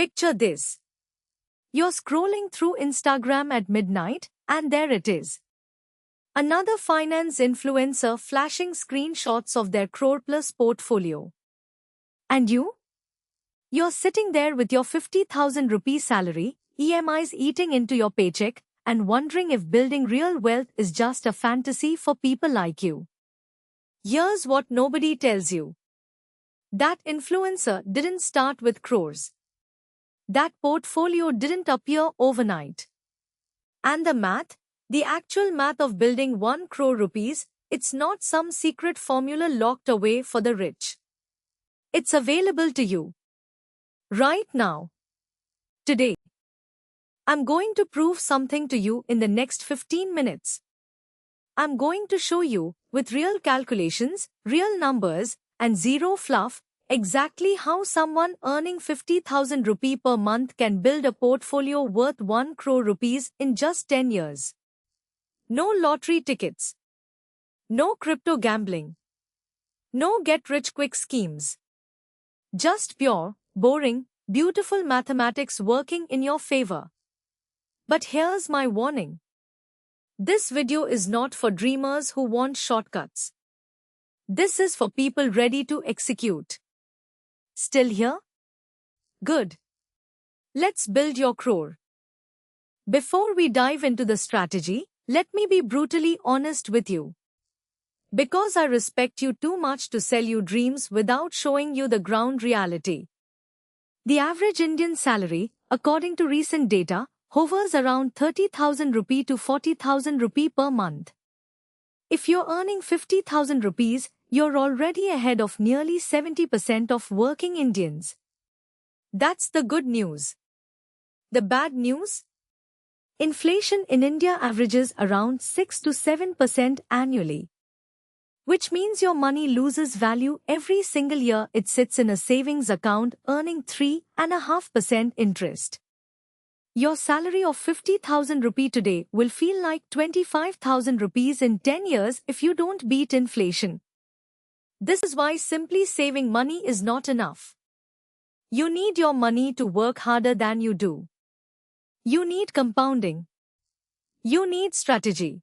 Picture this. You're scrolling through Instagram at midnight, and there it is. Another finance influencer flashing screenshots of their crore-plus portfolio. And you? You're sitting there with your 50,000 rupee salary, EMIs eating into your paycheck, and wondering if building real wealth is just a fantasy for people like you. Here's what nobody tells you. That influencer didn't start with crores. That portfolio didn't appear overnight. And the actual math of building 1 crore rupees, it's not some secret formula locked away for the rich. It's available to you. Right now. Today. I'm going to prove something to you in the next 15 minutes. I'm going to show you, with real calculations, real numbers, and zero fluff, exactly how someone earning 50,000 rupee per month can build a portfolio worth 1 crore rupees in just 10 years. No lottery tickets. No crypto gambling. No get-rich-quick schemes. Just pure, boring, beautiful mathematics working in your favor. But here's my warning. This video is not for dreamers who want shortcuts. This is for people ready to execute. Still here? Good. Let's build your crore. Before we dive into the strategy, let me be brutally honest with you. Because I respect you too much to sell you dreams without showing you the ground reality. The average Indian salary, according to recent data, hovers around 30,000 rupee to 40,000 rupee per month. If you're earning 50,000 rupees, you're already ahead of nearly 70% of working Indians. That's the good news. The bad news? Inflation in India averages around 6 to 7% annually. Which means your money loses value every single year it sits in a savings account earning 3.5% interest. Your salary of 50,000 rupee today will feel like 25,000 rupees in 10 years if you don't beat inflation. This is why simply saving money is not enough. You need your money to work harder than you do. You need compounding. You need strategy.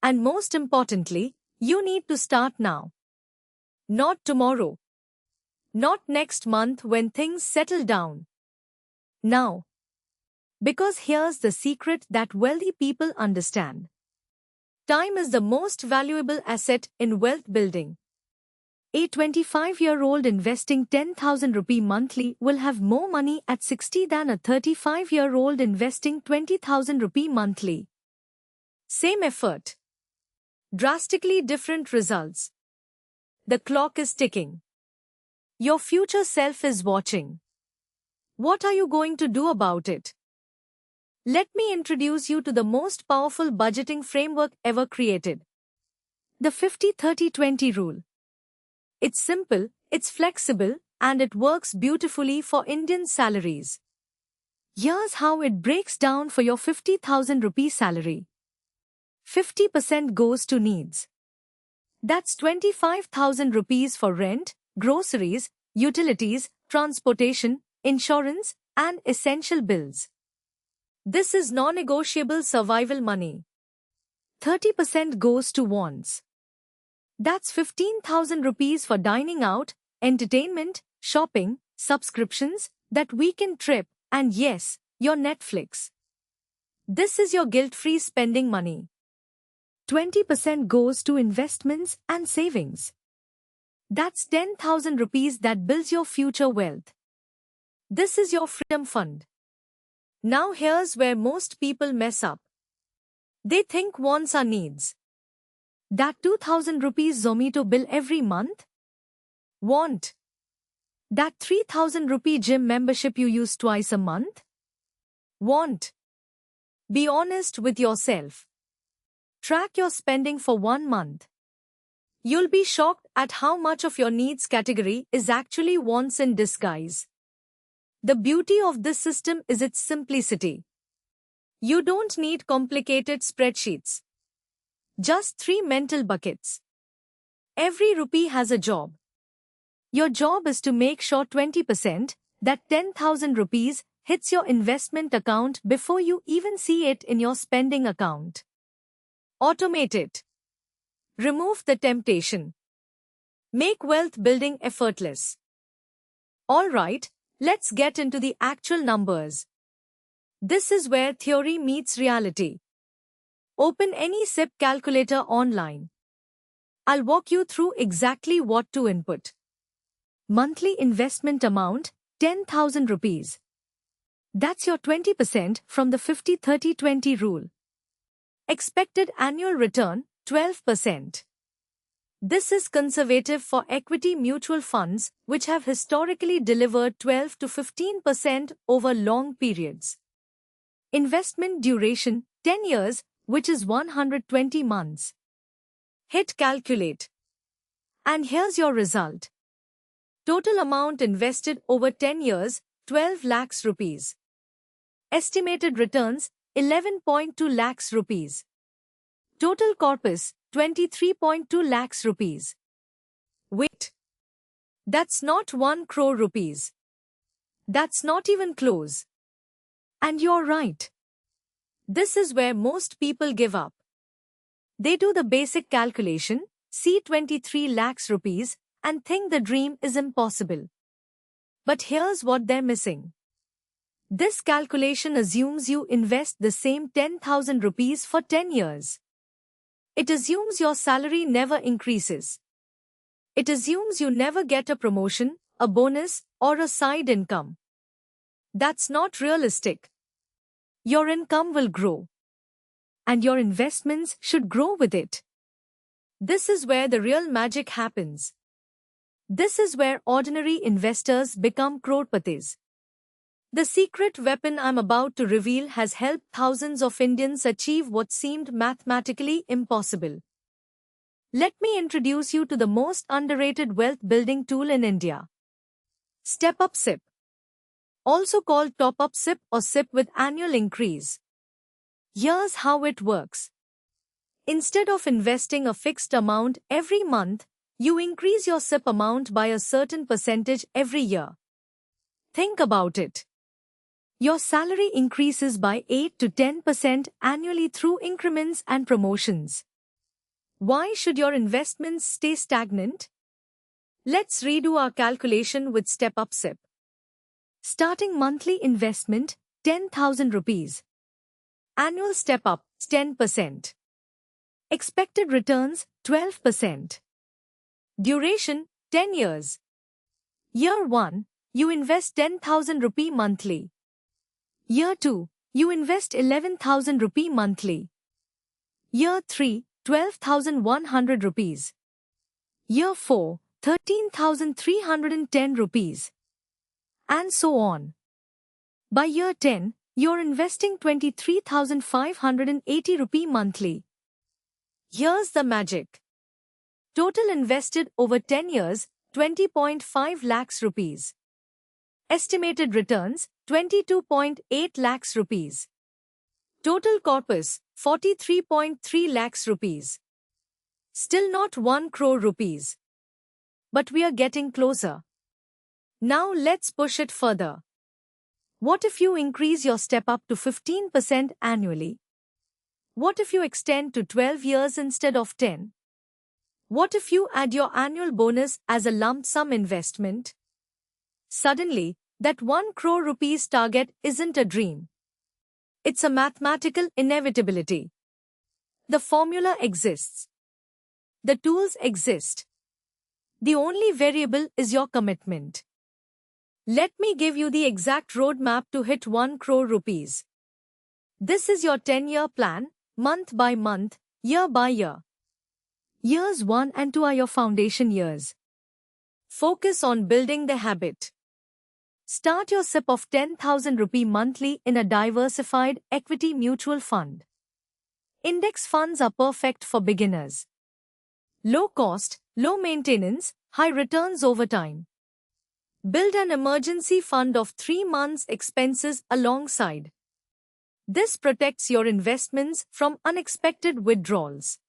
And most importantly, you need to start now. Not tomorrow. Not next month when things settle down. Now. Because here's the secret that wealthy people understand. Time is the most valuable asset in wealth building. A 25-year-old investing 10,000 rupee monthly will have more money at 60 than a 35-year-old investing 20,000 rupee monthly. Same effort. Drastically different results. The clock is ticking. Your future self is watching. What are you going to do about it? Let me introduce you to the most powerful budgeting framework ever created. The 50-30-20 rule. It's simple, it's flexible, and it works beautifully for Indian salaries. Here's how it breaks down for your 50,000 rupee salary. 50% goes to needs. That's 25,000 rupees for rent, groceries, utilities, transportation, insurance, and essential bills. This is non-negotiable survival money. 30% goes to wants. That's 15,000 rupees for dining out, entertainment, shopping, subscriptions, that weekend trip, and yes, your Netflix. This is your guilt-free spending money. 20% goes to investments and savings. That's 10,000 rupees that builds your future wealth. This is your freedom fund. Now here's where most people mess up. They think wants are needs. That 2,000 rupees Zomato bill every month? Want. That 3,000 rupee gym membership you use twice a month? Want. Be honest with yourself. Track your spending for 1 month. You'll be shocked at how much of your needs category is actually wants in disguise. The beauty of this system is its simplicity. You don't need complicated spreadsheets. Just 3 mental buckets. Every rupee has a job. Your job is to make sure 20%, That 10,000 rupees hits your investment account before you even see it in your spending account. Automate it. Remove the temptation. Make wealth building effortless. Alright, let's get into the actual numbers. This is where theory meets reality. Open any SIP calculator online. I'll walk you through exactly what to input. Monthly investment amount, 10,000 rupees. That's your 20% from the 50-30-20 rule. Expected annual return, 12%. This is conservative for equity mutual funds, which have historically delivered 12 to 15% over long periods. Investment duration, 10 years, which is 120 months. Hit calculate. And here's your result. Total amount invested over 10 years, 12 lakhs rupees. Estimated returns, 11.2 lakhs rupees. Total corpus, 23.2 lakhs rupees. Wait. That's not 1 crore rupees. That's not even close. And you're right. This is where most people give up. They do the basic calculation, see 23 lakhs rupees, and think the dream is impossible. But here's what they're missing. This calculation assumes you invest the same 10,000 rupees for 10 years. It assumes your salary never increases. It assumes you never get a promotion, a bonus, or a side income. That's not realistic. Your income will grow. And your investments should grow with it. This is where the real magic happens. This is where ordinary investors become crorepati's. The secret weapon I'm about to reveal has helped thousands of Indians achieve what seemed mathematically impossible. Let me introduce you to the most underrated wealth-building tool in India. Step-up SIP. Also called top-up SIP or SIP with annual increase. Here's how it works. Instead of investing a fixed amount every month, you increase your SIP amount by a certain percentage every year. Think about it. Your salary increases by 8 to 10% annually through increments and promotions. Why should your investments stay stagnant? Let's redo our calculation with Step-up SIP. Starting monthly investment, 10,000 rupees. Annual step-up, 10%. Expected returns, 12%. Duration, 10 years. Year 1, you invest 10,000 rupee monthly. Year 2, you invest 11,000 rupee monthly. Year 3, 12,100 rupees. Year 4, 13,310 rupees. And so on. By year 10, you're investing 23,580 rupee monthly. Here's the magic. Total invested over 10 years, 20.5 lakhs rupees. Estimated returns, 22.8 lakhs rupees. Total corpus, 43.3 lakhs rupees. Still not 1 crore rupees. But we are getting closer. Now let's push it further. What if you increase your step up to 15% annually? What if you extend to 12 years instead of 10? What if you add your annual bonus as a lump sum investment? Suddenly, that 1 crore rupees target isn't a dream. It's a mathematical inevitability. The formula exists. The tools exist. The only variable is your commitment. Let me give you the exact roadmap to hit 1 crore rupees. This is your 10-year plan, month by month, year by year. Years 1 and 2 are your foundation years. Focus on building the habit. Start your SIP of 10,000 rupee monthly in a diversified equity mutual fund. Index funds are perfect for beginners. Low cost, low maintenance, high returns over time. Build an emergency fund of 3 months' expenses alongside. This protects your investments from unexpected withdrawals.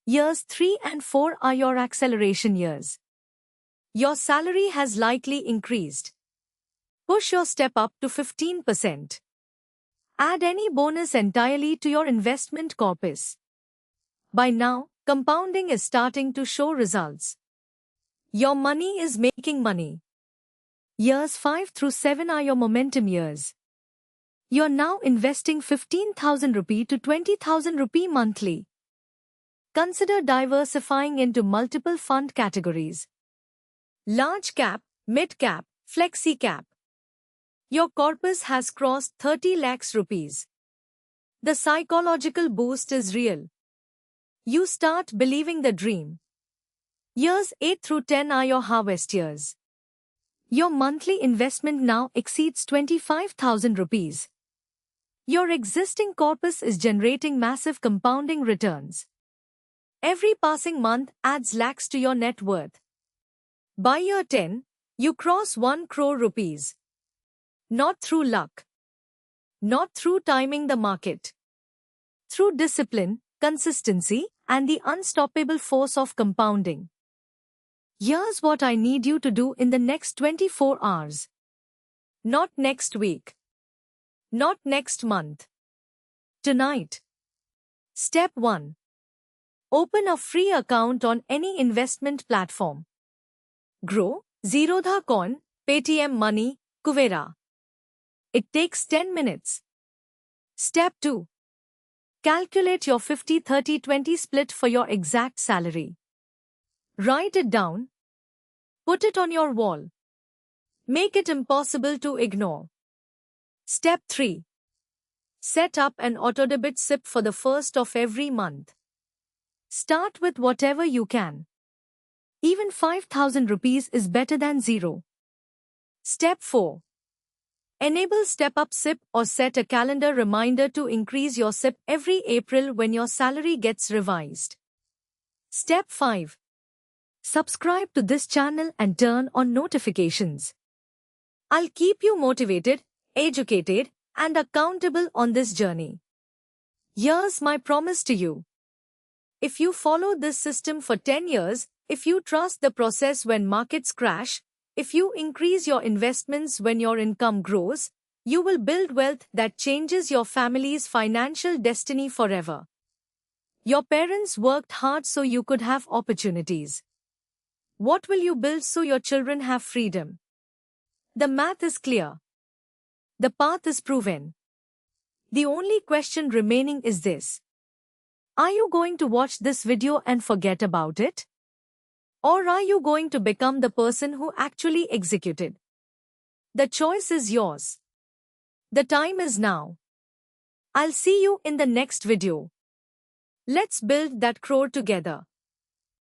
Years 3 and 4 are your acceleration years. Your salary has likely increased. Push your step up to 15%. Add any bonus entirely to your investment corpus. By now, compounding is starting to show results. Your money is making money. Years 5 through 7 are your momentum years. You're now investing 15,000 rupee to 20,000 rupee monthly. Consider diversifying into multiple fund categories. Large cap, mid cap, flexi cap. Your corpus has crossed 30 lakhs rupees. The psychological boost is real. You start believing the dream. Years 8 through 10 are your harvest years. Your monthly investment now exceeds 25,000 rupees. Your existing corpus is generating massive compounding returns. Every passing month adds lakhs to your net worth. By year 10, you cross 1 crore rupees. Not through luck. Not through timing the market. Through discipline, consistency, and the unstoppable force of compounding. Here's what I need you to do in the next 24 hours. Not next week. Not next month. Tonight. Step 1. Open a free account on any investment platform. Grow, Zerodha Coin, Paytm Money, Kuvera. It takes 10 minutes. Step 2. Calculate your 50-30-20 split for your exact salary. Write it down. Put it on your wall. Make it impossible to ignore. Step 3. Set up an autodebit SIP for the first of every month. Start with whatever you can. Even 5,000 rupees is better than zero. Step 4. Enable Step Up SIP or set a calendar reminder to increase your SIP every April when your salary gets revised. Step 5. Subscribe to this channel and turn on notifications. I'll keep you motivated, educated, and accountable on this journey. Here's my promise to you. If you follow this system for 10 years, if you trust the process when markets crash, if you increase your investments when your income grows, you will build wealth that changes your family's financial destiny forever. Your parents worked hard so you could have opportunities. What will you build so your children have freedom? The math is clear. The path is proven. The only question remaining is this. Are you going to watch this video and forget about it? Or are you going to become the person who actually executed? The choice is yours. The time is now. I'll see you in the next video. Let's build that crore together.